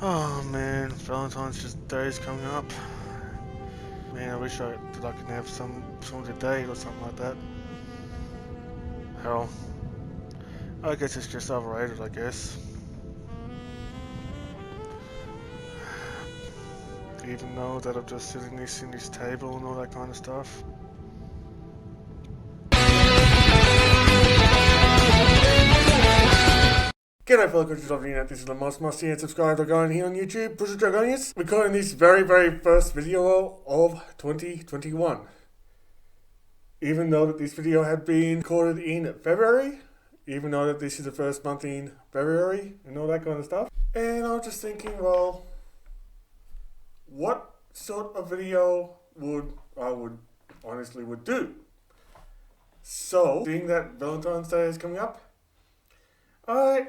Oh man, Valentine's Day is coming up. Man, I wish that I could have some to date or something like that. Hell, I guess it's just overrated, I guess. Even though that I'm just sitting in this table and all that kind of stuff. G'day fellow creatures of the internet, this is the most musty and subscribed Argonian here on YouTube, Bruzo Dragonius, recording this very first video of 2021. Even though that this video had been recorded in February, even though that this is the first month in February and all that kind of stuff. And I was just thinking, well, what sort of video I would honestly do. So, seeing that Valentine's Day is coming up, I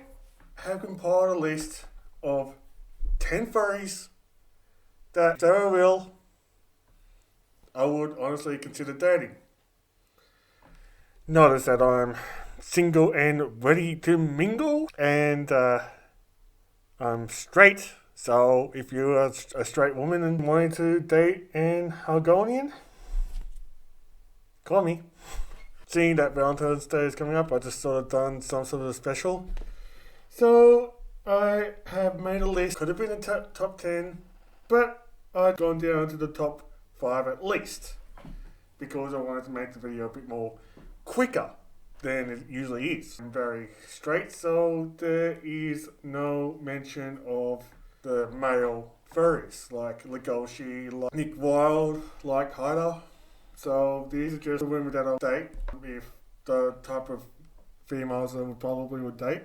have compiled a list of 10 furries that I would honestly consider dating. Notice that I'm single and ready to mingle, and I'm straight. So if you're a straight woman and wanting to date an Argonian, call me. Seeing that Valentine's Day is coming up, I just sort of done some sort of special. So I have made a list. Could have been a top 10, but I've gone down to the top 5 at least, because I wanted to make the video a bit more quicker than it usually is. I'm very straight, so there is no mention of the male furries like Legoshi, like Nick Wilde, like Haida. So these are just the women that I'll date, if the type of females I probably would date.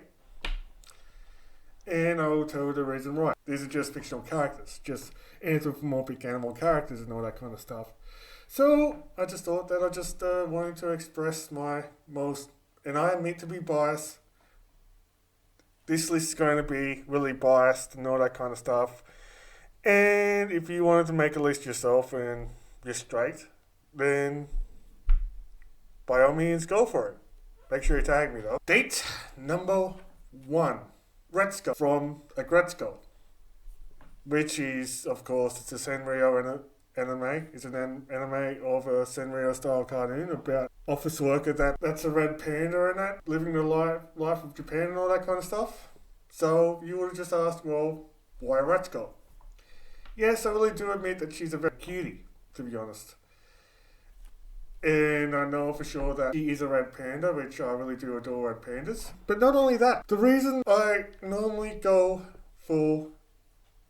And I will tell you the reason why. These are just fictional characters, just anthropomorphic animal characters and all that kind of stuff. So I just thought that I just wanted to express my most, and I admit to be biased. This list is going to be really biased and all that kind of stuff. And if you wanted to make a list yourself and you're straight, then by all means go for it. Make sure you tag me though. Date number 1. Retsuko from Agretsuko, which is, of course, it's a Senryo anime. It's an anime of a Senryo style cartoon about office worker that's a red panda and that, living the life of Japan and all that kind of stuff. So you would have just asked, well, why Retsuko? Yes, I really do admit that she's a very cutie, to be honest. And I know for sure that she is a red panda, which I really do adore red pandas. But not only that, the reason I normally go for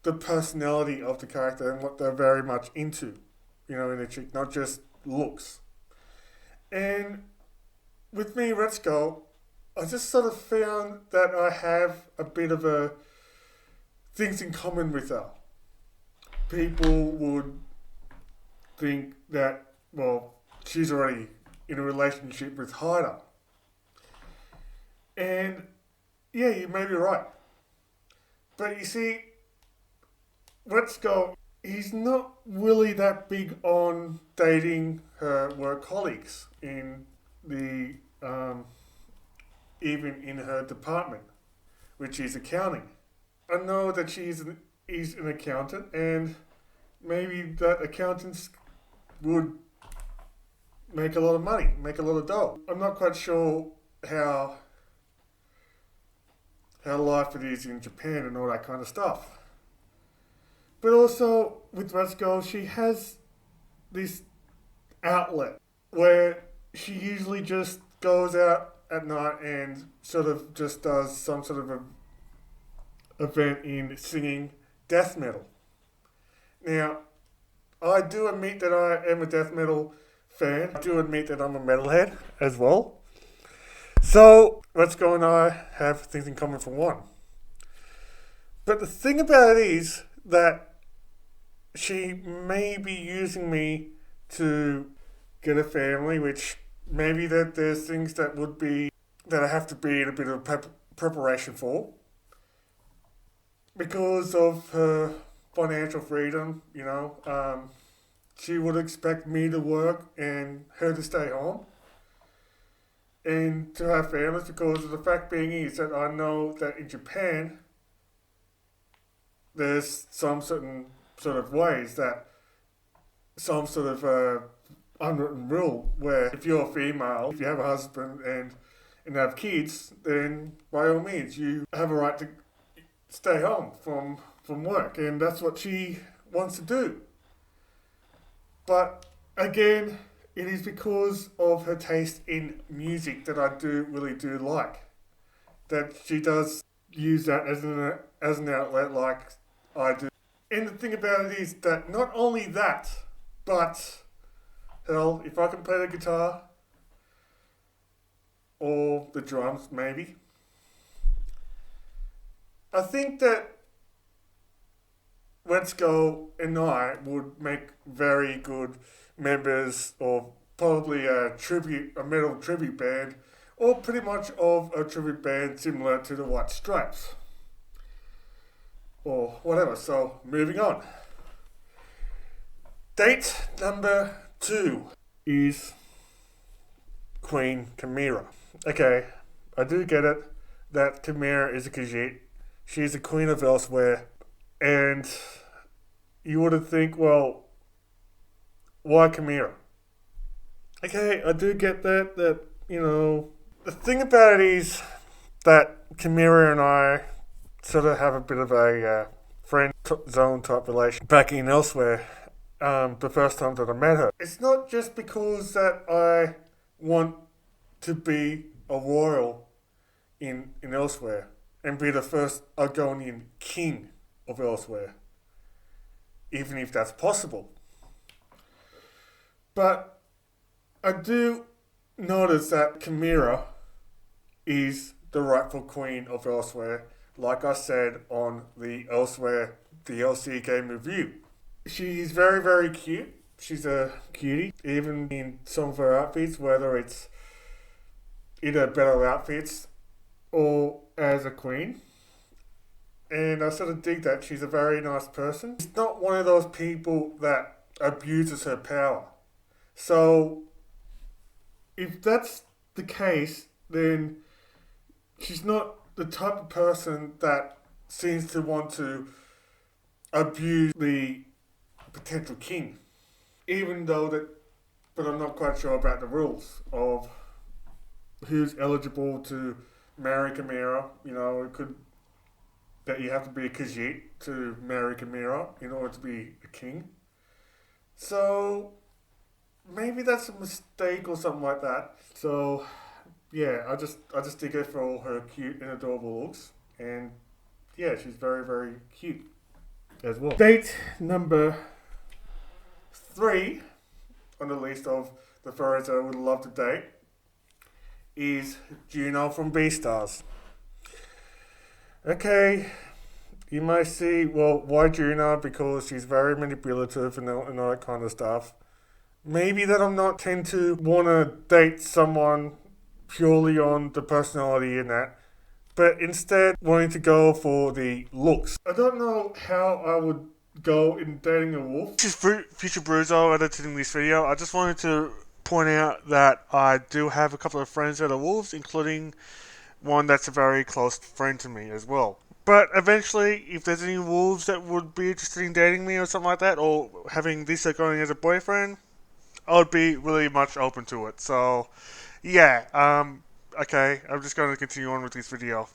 the personality of the character and what they're very much into, in a chick, not just looks. And with me, Retsuko, I just sort of found that I have a bit of things in common with her. People would think that, well, she's already in a relationship with Haida. And yeah, you may be right. But you see, Retsuko, he's not really that big on dating her work colleagues in the even in her department, which is accounting. I know that he's an accountant, and maybe that accountants would make a lot of money, make a lot of dough. I'm not quite sure how life it is in Japan and all that kind of stuff. But also with Retsuko, she has this outlet where she usually just goes out at night and sort of just does some sort of event in singing death metal. Now, I do admit that I am a death metal fan. I do admit that I'm a metalhead as well. So, Retsuko and I have things in common for one. But the thing about it is that she may be using me to get a family, which maybe that there's things that I have to be in a bit of preparation for. Because of her financial freedom, she would expect me to work and her to stay home and to have families, because of the fact being is that I know that in Japan there's some certain sort of ways that some sort of unwritten rule where if you're a female, if you have a husband and have kids, then by all means you have a right to stay home from work, and that's what she wants to do. But again, it is because of her taste in music that I really do like. That she does use that as an outlet like I do. And the thing about it is that not only that, but hell, if I can play the guitar or the drums maybe, I think that Let's Go and I would make very good members of probably a metal tribute band, or pretty much of a tribute band similar to the White Stripes. Or whatever, so moving on. Date number 2 is Queen Kamira. Okay, I do get it that Kamira is a Khajiit. She's the queen of Elsewhere. And you would think, well, why Kamira? Okay, I do get that, you know, the thing about it is that Kamira and I sort of have a bit of a friend zone type relation back in Elsewhere, the first time that I met her. It's not just because that I want to be a royal in Elsewhere and be the first Argonian king of Elsewhere, even if that's possible. But I do notice that Kamira is the rightful queen of Elsewhere, like I said on the Elsewhere DLC game review. She's very, very cute. She's a cutie, even in some of her outfits, whether it's in her better outfits or as a queen. And I sort of dig that. She's a very nice person. She's not one of those people that abuses her power. So, if that's the case, then she's not the type of person that seems to want to abuse the potential king. But I'm not quite sure about the rules of who's eligible to marry Kamira. You know, it could that you have to be a Khajiit to marry Kamira in order to be a king. So maybe that's a mistake or something like that. So yeah, I just dig her for all her cute and adorable looks, and yeah, she's very, very cute as well. Date number 3 on the list of the furries I would love to date is Juno from Beastars. Okay, you may see, well, why Juno? Because she's very manipulative and all that kind of stuff. Maybe that I'm not tend to want to date someone purely on the personality and that, but instead wanting to go for the looks. I don't know how I would go in dating a wolf. This is Future Bruzo editing this video. I just wanted to point out that I do have a couple of friends that are wolves, including one that's a very close friend to me as well. But eventually, if there's any wolves that would be interested in dating me or something like that, or having this going as a boyfriend, I would be really much open to it. So, yeah, okay, I'm just going to continue on with this video.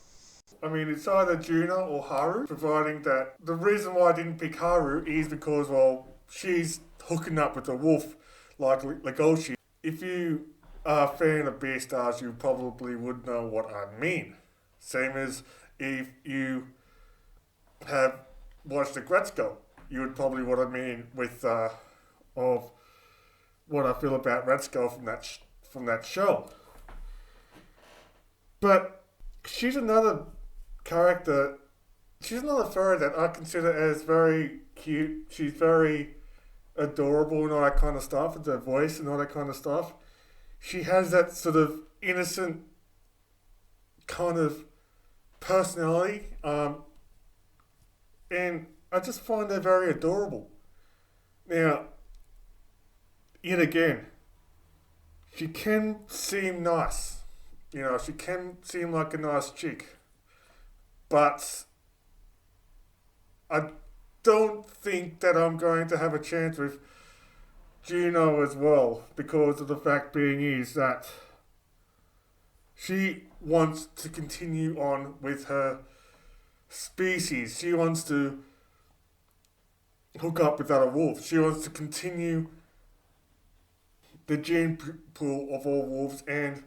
I mean, it's either Juno or Haru, providing that the reason why I didn't pick Haru is because, well, she's hooking up with a wolf like Legoshi. If you are a fan of Beastars, you probably would know what I mean. Same as if you have watched the Gretzko, you would probably what I mean with of what I feel about Gretzko from that show. But she's another character. She's another furry that I consider as very cute. She's very adorable and all that kind of stuff, with her voice and all that kind of stuff. She has that sort of innocent kind of personality, and I just find her very adorable. Now, yet again, she can seem nice. You know, she can seem like a nice chick, but I don't think that I'm going to have a chance with Juno as well, because of the fact being is that she wants to continue on with her species. She wants to hook up with other wolves. She wants to continue the gene pool of all wolves and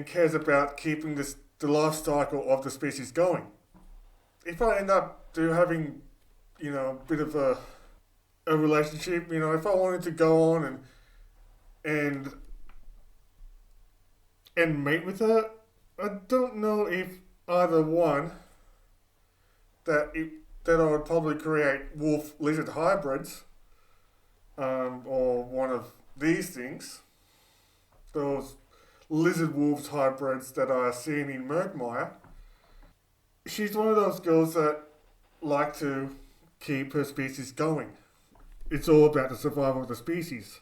cares about keeping the life cycle of the species going. If I end up having, a bit of a relationship, if I wanted to go on and and mate with her, I don't know if either one that I would probably create wolf lizard hybrids, or one of these things, those lizard wolves hybrids that are seen in Murkmire. She's one of those girls that like to keep her species going. It's all about the survival of the species.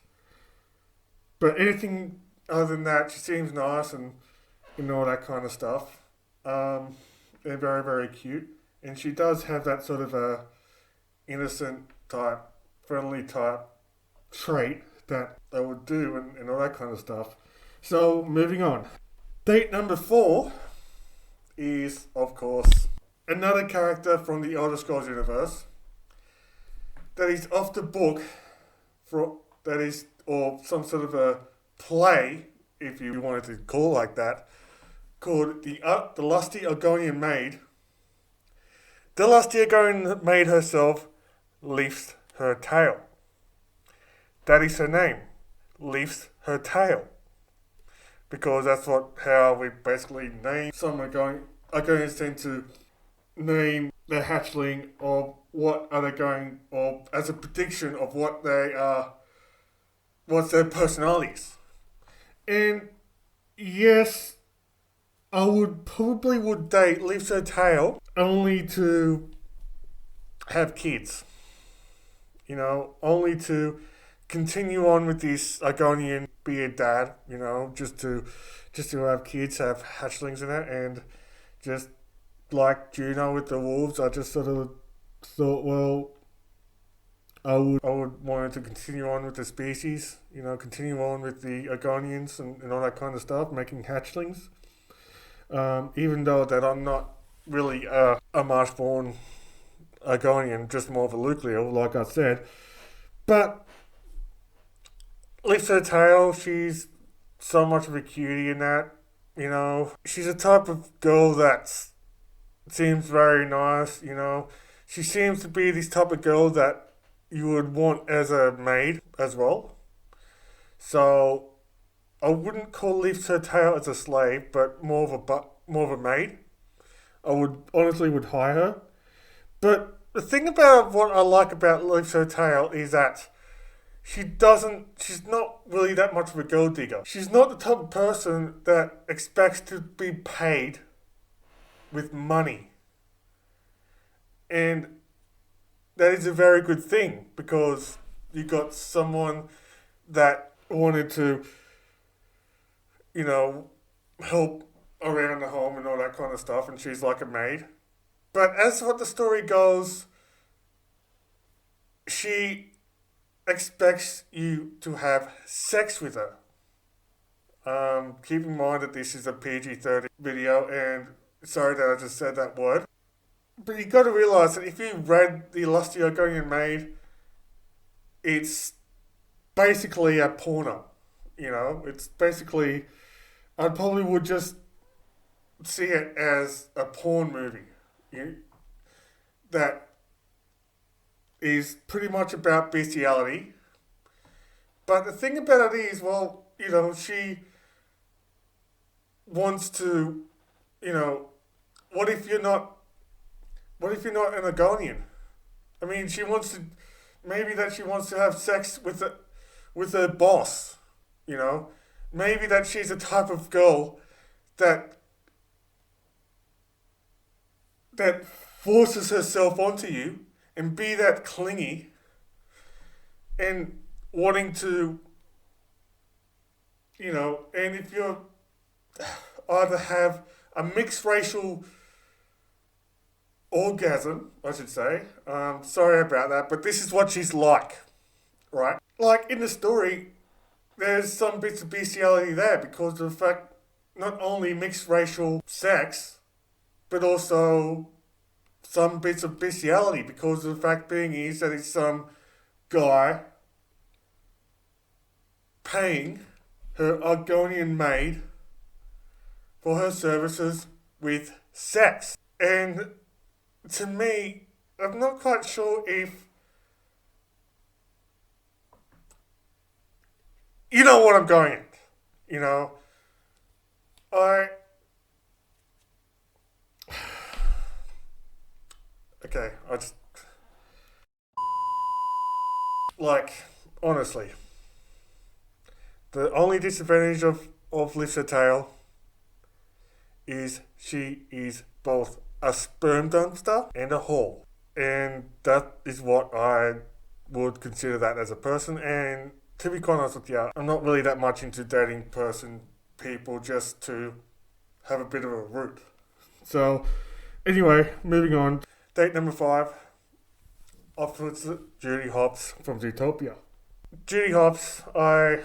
But anything other than that, she seems nice and all that kind of stuff. They're very, very cute. And she does have that sort of a innocent type, friendly type trait that they would do and all that kind of stuff. So, moving on. Date number 4 is, of course, another character from the Elder Scrolls universe that is off the book or some sort of a play, if you wanted to call it like that, called the Lusty Argonian Maid. The Lusty Argonian Maid herself lifts her tail. That is her name, lifts her tail. Because that's how we basically name some Argonians tend to name their hatchling or what are they going, or as a prediction of what they are, what's their personalities. And yes, I would date lifts her tail only to have kids. Only to continue on with this Argonian, be a dad, just to have kids, have hatchlings in it, and just like Juno with the wolves, I just sort of thought, well, I would want to continue on with the species, continue on with the Argonians and all that kind of stuff, making hatchlings. Even though that I'm not really a Marshborn Argonian, just more of a Lucleo, like I said. But lifts her tail, she's so much of a cutie in that, She's a type of girl that seems very nice, She seems to be this type of girl that you would want as a maid as well. So I wouldn't call lifts her tail as a slave, but more of a maid. I would hire her. But the thing about what I like about lifts her tail is that she's not really that much of a gold digger. She's not the type of person that expects to be paid with money. And that is a very good thing, because you got someone that wanted to, help around the home and all that kind of stuff, and she's like a maid. But as what the story goes, she expects you to have sex with her. Keep in mind that this is a PG-13 video, and sorry that I just said that word. But you got to realise that if you read The Lusty Argonian Maid, it's basically a porno. It's basically, I probably would just see it as a porn movie. That is pretty much about bestiality. But the thing about it is, well, she wants to, what if you're not an Argonian? I mean, she wants to have sex with her boss, Maybe that she's a type of girl that forces herself onto you and be that clingy and wanting to, and if you're either have a mixed racial orgasm, I should say. Sorry about that, but this is what she's like, right? Like in the story, there's some bits of bestiality there because of the fact not only mixed racial sex, but also some bits of bestiality because of the fact being is that it's some guy paying her Argonian maid for her services with sex. And to me, I'm not quite sure if you know what I'm going at. You know, okay, I just like honestly, the only disadvantage of Lisa Tail is she is both a sperm dumpster and a whore. And that is what I would consider that as a person. And to be quite honest with you, I'm not really that much into dating people just to have a bit of a root. So, anyway, moving on. Date number 5. Offers Judy Hopps from Zootopia. Judy Hopps, I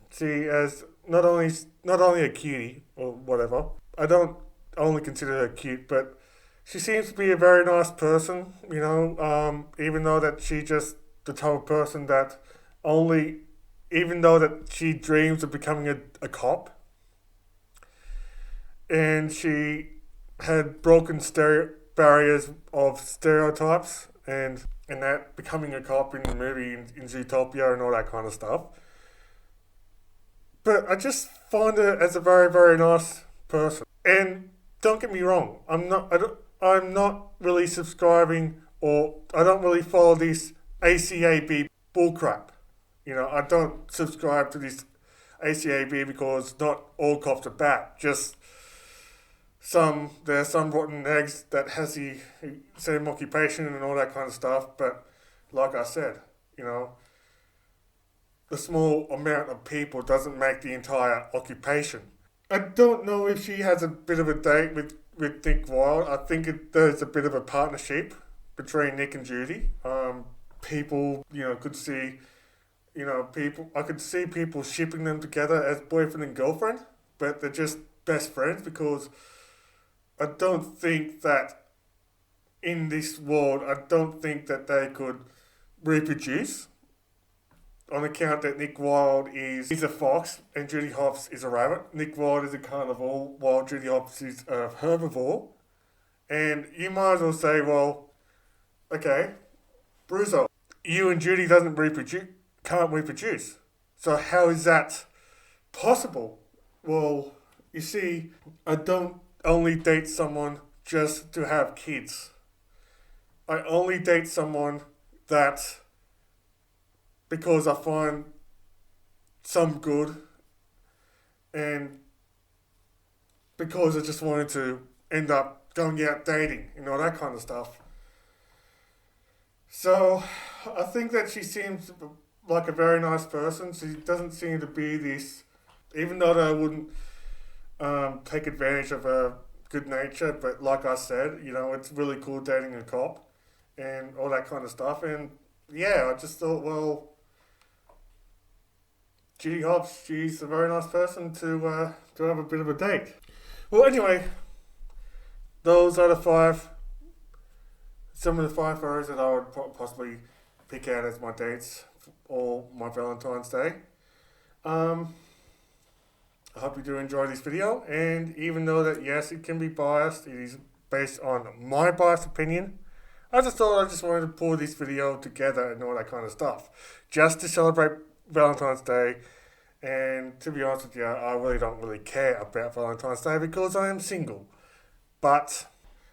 see as not only a cutie or whatever. I don't only consider her cute, but she seems to be a very nice person. You know, even though that she just the type of person that even though that she dreams of becoming a cop, and she had broken barriers of stereotypes and that becoming a cop in the movie in Zootopia and all that kind of stuff. But I just find her as a very, very nice person. And don't get me wrong, I'm not really subscribing, or I don't really follow this ACAB bullcrap. You know, I don't subscribe to this ACAB because not all cops are bad. Just there's some rotten eggs that has the same occupation and all that kind of stuff. But like I said, you know, the small amount of people doesn't make the entire occupation. I don't know if she has a bit of a date with Nick Wilde. I think there's a bit of a partnership between Nick and Judy. People, you know, could see, you know, I could see people shipping them together as boyfriend and girlfriend, but they're just best friends because I don't think that in this world, I don't think that they could reproduce on account that Nick Wilde is a fox and Judy Hopps is a rabbit. Nick Wilde is a carnivore while Judy Hopps is a herbivore. And you might as well say, well, okay, Bruzo, you and Judy can't reproduce. So how is that possible? Well, you see, I don't only date someone just to have kids. I only date someone that because I find some good and because I just wanted to end up going out dating and all that kind of stuff. So I think that she seems like a very nice person. She doesn't seem to be this, even though I wouldn't take advantage of her good nature, but like I said, you know, it's really cool dating a cop and all that kind of stuff. And yeah, I just thought, well, Judy Hopps, she's a very nice person to have a bit of a date. Well, anyway, those are some of the 5 furries that I would possibly pick out as my dates or my Valentine's Day. I hope you do enjoy this video, and even though that yes, it can be biased, it is based on my biased opinion. I just wanted to pull this video together and all that kind of stuff, just to celebrate Valentine's Day. And to be honest with you, I really don't really care about Valentine's Day because I am single. But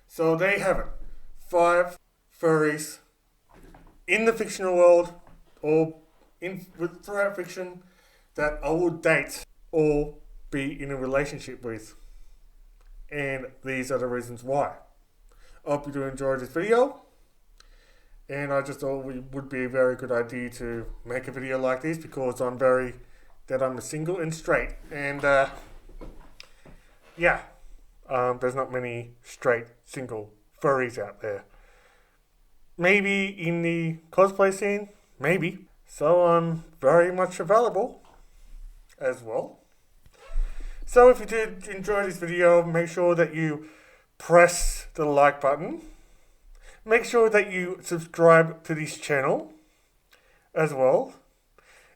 so there you have it, 5 furries in the fictional world or throughout fiction that I would date or be in a relationship with. And these are the reasons why. I hope you do enjoy this video. And I just thought it would be a very good idea to make a video like this because I'm a single and straight. And there's not many straight single furries out there. Maybe in the cosplay scene, maybe. So I'm very much available as well. So if you did enjoy this video, make sure that you press the like button. Make sure that you subscribe to this channel as well.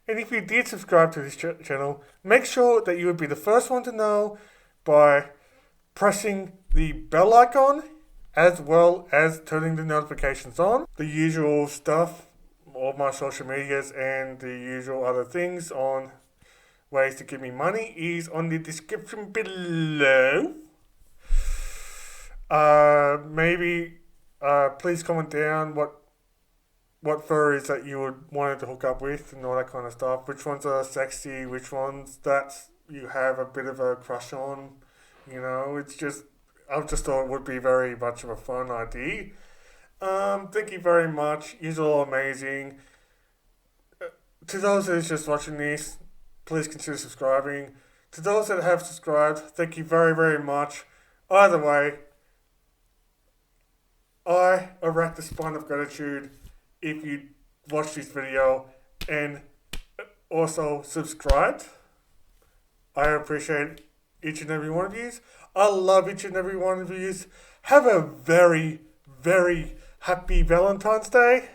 And if you did subscribe to this channel, make sure that you would be the first one to know by pressing the bell icon as well as turning the notifications on. The usual stuff, all my social medias and the usual other things on ways to give me money is on the description below. Please comment down what furries that you would want to hook up with and all that kind of stuff. Which ones are sexy, which ones that you have a bit of a crush on. You know, it's just, I just thought it would be very much of a fun idea. Thank you very much. You're all amazing. To those that are just watching this, please consider subscribing. To those that have subscribed, thank you very, very much. Either way, I erect a spine of gratitude if you watch this video and also subscribed. I appreciate each and every one of you. I love each and every one of you. Have a very, very happy Valentine's Day.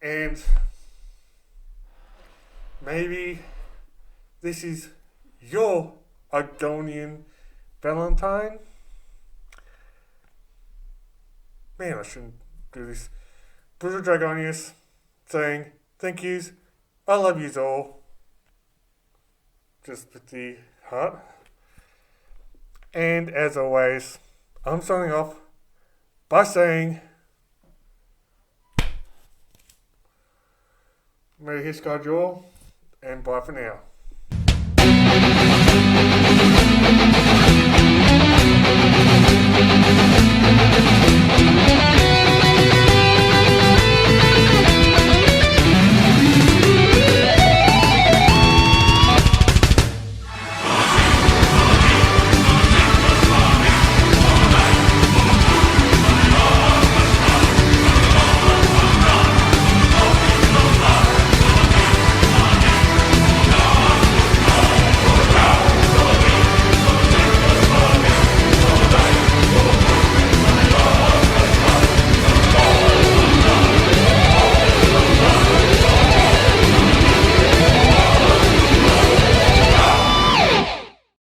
And maybe this is your Argonian Valentine. Man, I shouldn't do this. Bruzo Dragonius saying thank yous. I love yous all. Just with the heart. And as always, I'm signing off by saying may his guide you all, and bye for now.